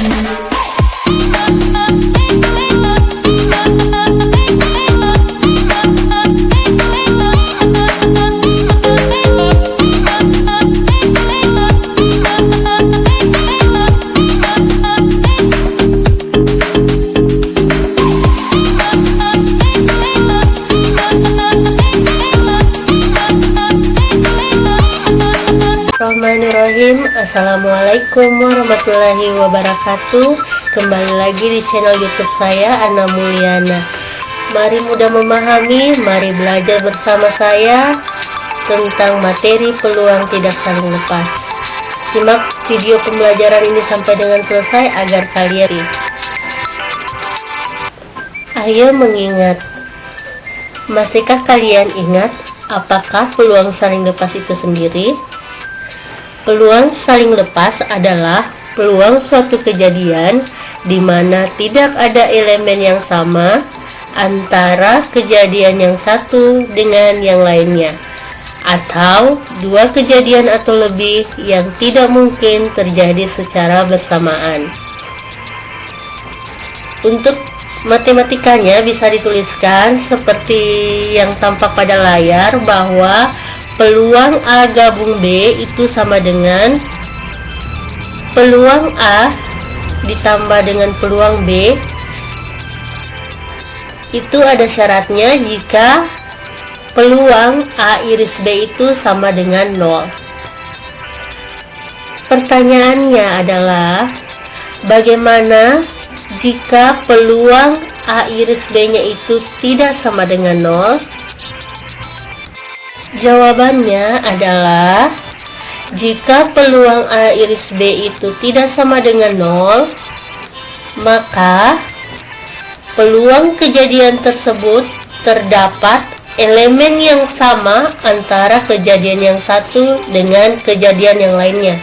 Bismillahirrahmanirrahim. Assalamualaikum warahmatullahi wabarakatuh. Kembali lagi di channel YouTube saya, Anna Mulyana. Mari mudah memahami, mari belajar bersama saya tentang materi peluang tidak saling lepas. Simak video pembelajaran ini sampai dengan selesai agar kalian Ayo mengingat. Masihkah kalian ingat apakah peluang saling lepas itu sendiri? Peluang saling lepas adalah peluang suatu kejadian di mana tidak ada elemen yang sama antara kejadian yang satu dengan yang lainnya, atau dua kejadian atau lebih yang tidak mungkin terjadi secara bersamaan. Untuk matematikanya bisa dituliskan seperti yang tampak pada layar, bahwa peluang A gabung B itu sama dengan peluang A ditambah dengan peluang B. Itu ada syaratnya jika peluang A iris B itu sama dengan 0. Pertanyaannya adalah, bagaimana jika peluang A iris B nya itu tidak sama dengan 0? Jawabannya adalah, jika peluang A iris B itu tidak sama dengan 0, maka peluang kejadian tersebut terdapat elemen yang sama antara kejadian yang satu dengan kejadian yang lainnya,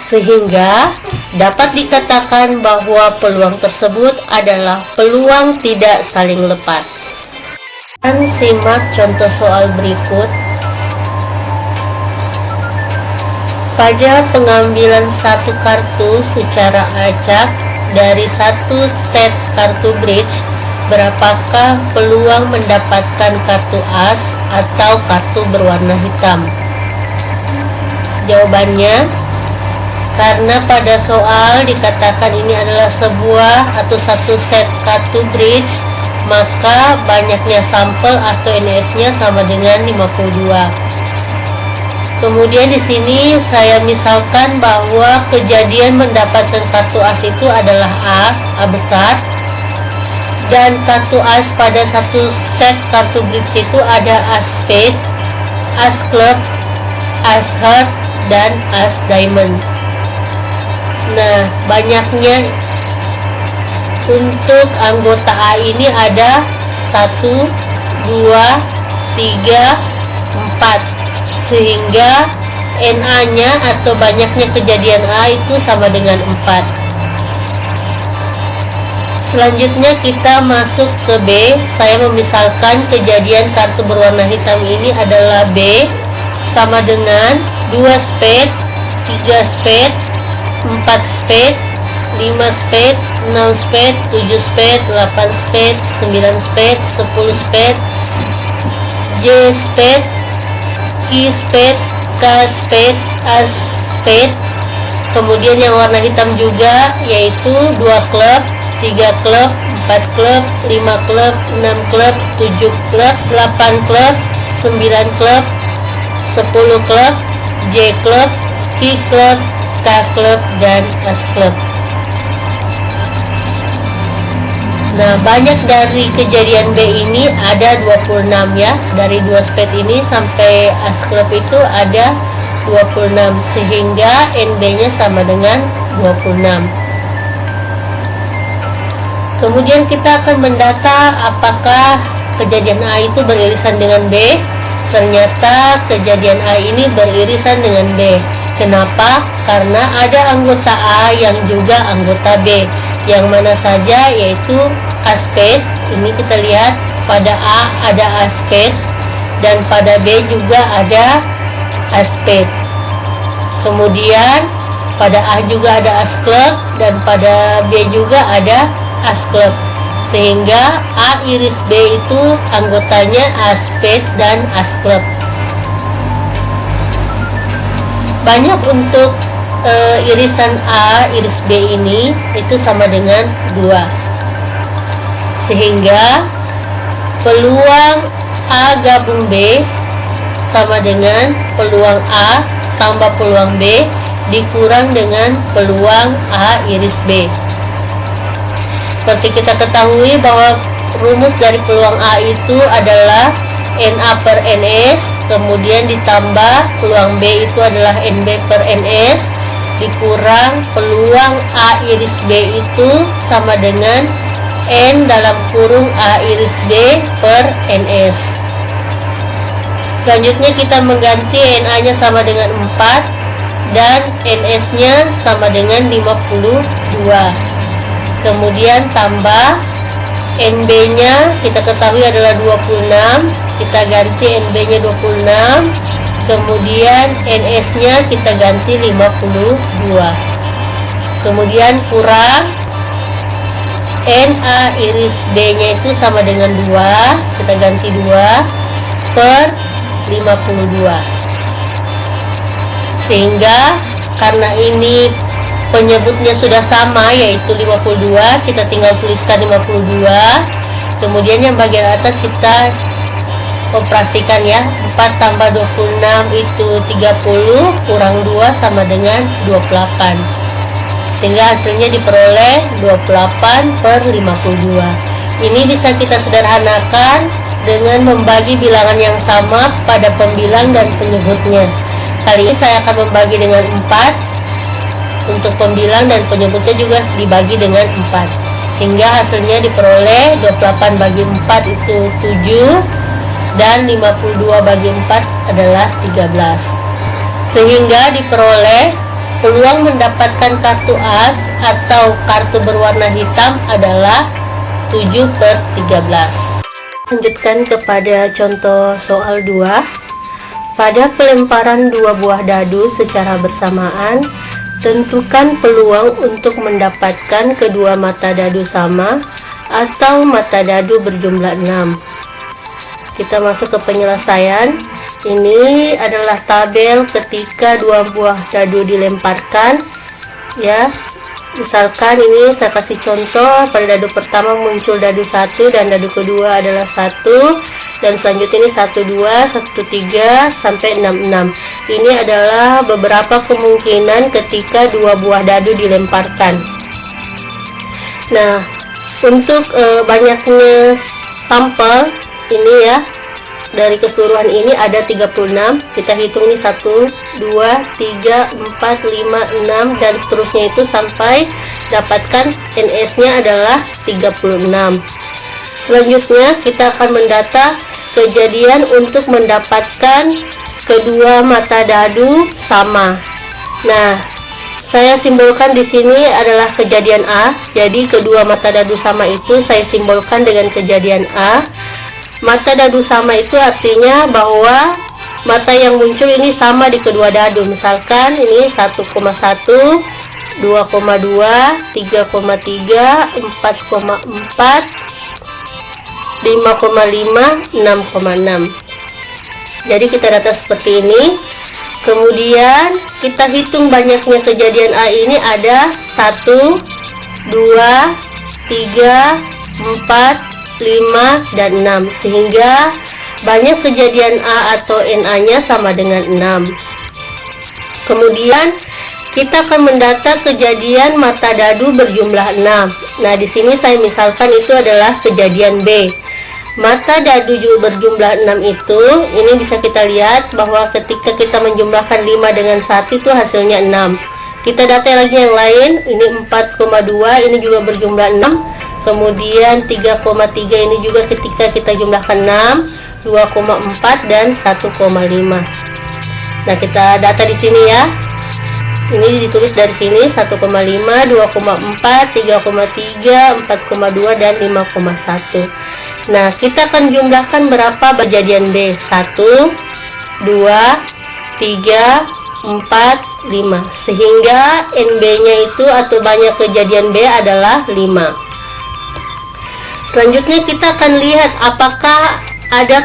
sehingga dapat dikatakan bahwa peluang tersebut adalah peluang tidak saling lepas. Dan simak contoh soal berikut. Pada pengambilan satu kartu secara acak dari satu set kartu bridge, berapakah peluang mendapatkan kartu as atau kartu berwarna hitam? Jawabannya, karena pada soal dikatakan ini adalah sebuah atau satu set kartu bridge, maka banyaknya sampel atau NS-nya sama dengan 52. Kemudian di sini saya misalkan bahwa kejadian mendapatkan kartu as itu adalah A besar, dan kartu as pada satu set kartu bridge itu ada as spade, as club, as heart, dan as diamond. Nah, banyaknya untuk anggota A ini ada 1, 2, 3, 4, sehingga NA nya atau banyaknya kejadian A itu sama dengan 4. Selanjutnya kita masuk ke B. Saya memisalkan kejadian kartu berwarna hitam ini adalah B sama dengan 2 spade, 3 spade, 4 spade, 5 spade, 6 spade, 7 spade, 8 spade, 9 spade, 10 spade, J spade, Q spade, K spade, As spade. Kemudian yang warna hitam juga, yaitu 2 klub, 3 klub, 4 klub, 5 klub, 6 klub, 7 klub, 8 klub, 9 klub, 10 klub, J klub, Q klub, K klub, dan As klub. Nah, banyak dari kejadian B ini ada 26 ya. Dari 2 spade ini sampai as club itu ada 26, sehingga NB-nya sama dengan 26. Kemudian kita akan mendata apakah kejadian A itu beririsan dengan B. Ternyata kejadian A ini beririsan dengan B. Kenapa? Karena ada anggota A yang juga anggota B. Yang mana saja, yaitu as spade. Ini kita lihat pada A ada as spade, dan pada B juga ada as spade. Kemudian pada A juga ada asklep dan pada B juga ada asklep, sehingga A iris B itu anggotanya aspet dan asklep. Banyak untuk irisan A iris B ini itu sama dengan 2, sehingga peluang A gabung B sama dengan peluang A tambah peluang B dikurang dengan peluang A iris B. Seperti kita ketahui bahwa rumus dari peluang A itu adalah NA per NS, kemudian ditambah peluang B itu adalah NB per NS, dikurang peluang A iris B itu sama dengan N dalam kurung A iris B per NS. Selanjutnya kita mengganti NA nya sama dengan 4 dan NS nya sama dengan 52, kemudian tambah NB nya kita ketahui adalah 26, kita ganti NB nya 26, kemudian NS nya kita ganti 52, kemudian kurang NA iris B nya itu sama dengan 2, kita ganti 2 per 52, sehingga karena ini penyebutnya sudah sama yaitu 52, kita tinggal tuliskan 52, kemudian yang bagian atas kita operasikan ya, 4 tambah 26 itu 30, kurang 2 sama dengan 28, sehingga hasilnya diperoleh 28 per 52. Ini bisa kita sederhanakan dengan membagi bilangan yang sama pada pembilang dan penyebutnya. Kali ini saya akan membagi dengan 4 untuk pembilang dan penyebutnya juga dibagi dengan 4, sehingga hasilnya diperoleh 28 bagi 4 itu 7 dan 52 bagi 4 adalah 13, sehingga diperoleh peluang mendapatkan kartu as atau kartu berwarna hitam adalah 7 per 13. Lanjutkan kepada contoh soal 2. Pada pelemparan 2 buah dadu secara bersamaan, tentukan peluang untuk mendapatkan kedua mata dadu sama atau mata dadu berjumlah 6. Kita masuk ke penyelesaian. Ini adalah tabel ketika 2 buah dadu dilemparkan. Ya, misalkan ini saya kasih contoh, pada dadu pertama muncul dadu 1 dan dadu kedua adalah 1, dan selanjutnya ini 1 2 1 3 sampai 6 6. Ini adalah beberapa kemungkinan ketika 2 buah dadu dilemparkan. Nah, untuk banyaknya sampel ini ya, dari keseluruhan ini ada 36. Kita hitung nih 1 2 3 4 5 6 dan seterusnya itu sampai dapatkan NS nya adalah 36. Selanjutnya kita akan mendata kejadian untuk mendapatkan kedua mata dadu sama. Nah, saya simbolkan di sini adalah kejadian A. Jadi kedua mata dadu sama itu saya simbolkan dengan kejadian A. Mata dadu sama itu artinya bahwa mata yang muncul ini sama di kedua dadu. Misalkan ini 1,1, 2,2, 3,3, 4,4, 5,5, 6,6. Jadi kita data seperti ini. Kemudian kita hitung banyaknya kejadian A ini ada 1, 2, 3, 4, 5, dan 6, sehingga banyak kejadian A atau NA nya sama dengan 6. Kemudian kita akan mendata kejadian mata dadu berjumlah 6. Nah, di sini saya misalkan itu adalah kejadian B. Mata dadu berjumlah 6 itu, ini bisa kita lihat bahwa ketika kita menjumlahkan 5 dengan 1 itu hasilnya 6. Kita data lagi yang lain, ini 4,2, ini juga berjumlah 6. Kemudian 3,3 ini juga ketika kita jumlahkan 6, 2,4 dan 1,5. Nah, kita data di sini ya. Ini ditulis dari sini 1,5, 2,4, 3,3, 4,2 dan 5,1. Nah, kita akan jumlahkan berapa kejadian B? 1, 2, 3, 4, 5. Sehingga NB-nya itu atau banyak kejadian B adalah 5. Selanjutnya kita akan lihat apakah ada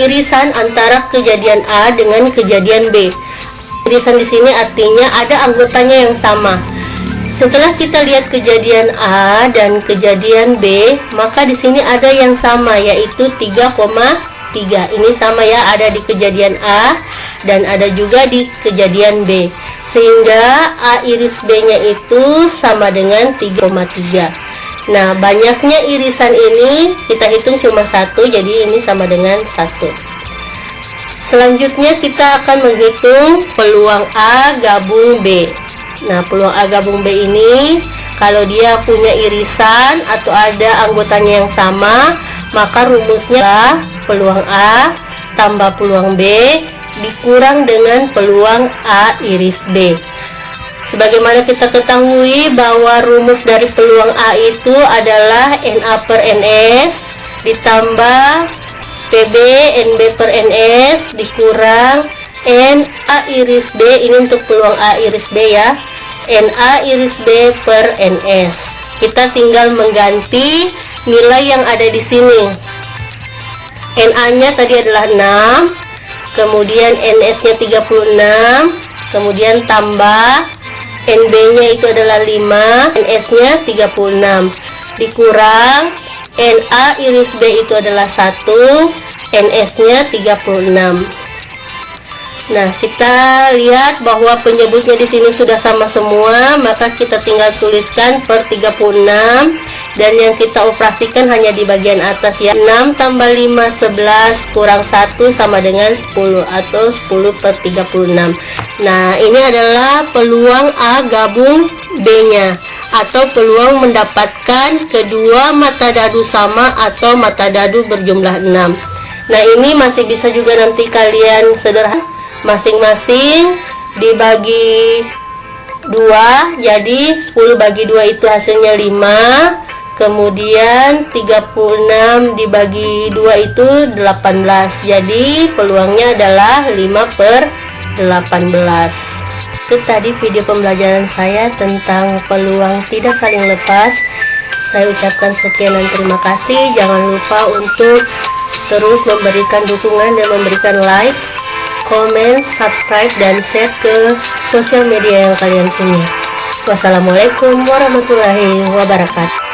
irisan antara kejadian A dengan kejadian B. Irisan di sini artinya ada anggotanya yang sama. Setelah kita lihat kejadian A dan kejadian B, maka di sini ada yang sama, yaitu 3,3. Ini sama ya, ada di kejadian A dan ada juga di kejadian B. Sehingga A iris B-nya itu sama dengan 3,3. Nah, banyaknya irisan ini kita hitung cuma 1, jadi ini sama dengan 1. Selanjutnya kita akan menghitung peluang A gabung B. Nah, peluang A gabung B ini kalau dia punya irisan atau ada anggotanya yang sama, maka rumusnya adalah peluang A tambah peluang B dikurang dengan peluang A iris B. Sebagaimana kita ketahui bahwa rumus dari peluang A itu adalah NA per NS ditambah PB NB per NS dikurang NA iris B, ini untuk peluang A iris B ya, NA iris B per NS. Kita tinggal mengganti nilai yang ada di sini. NA-nya tadi adalah 6, kemudian NS-nya 36, kemudian tambah NB-nya itu adalah 5, NS-nya 36, dikurang NA iris B itu adalah 1, NS-nya 36. Nah, kita lihat bahwa penyebutnya di sini sudah sama semua, maka kita tinggal tuliskan per 36 dan yang kita operasikan hanya di bagian atas ya. 6 tambah 5 11 kurang 1 sama dengan 10 atau 10 per 36. Nah, ini adalah peluang A gabung B-nya atau peluang mendapatkan kedua mata dadu sama atau mata dadu berjumlah 6. Nah, ini masih bisa juga nanti kalian sederhana masing-masing dibagi 2, jadi 10 bagi 2 itu hasilnya 5, kemudian 36 dibagi 2 itu 18, jadi peluangnya adalah 5 per 18. Itu tadi video pembelajaran saya tentang peluang tidak saling lepas. Saya ucapkan sekian dan terima kasih. Jangan lupa untuk terus memberikan dukungan dan memberikan like, komen, subscribe, dan share ke sosial media yang kalian punya. Wassalamualaikum warahmatullahi wabarakatuh.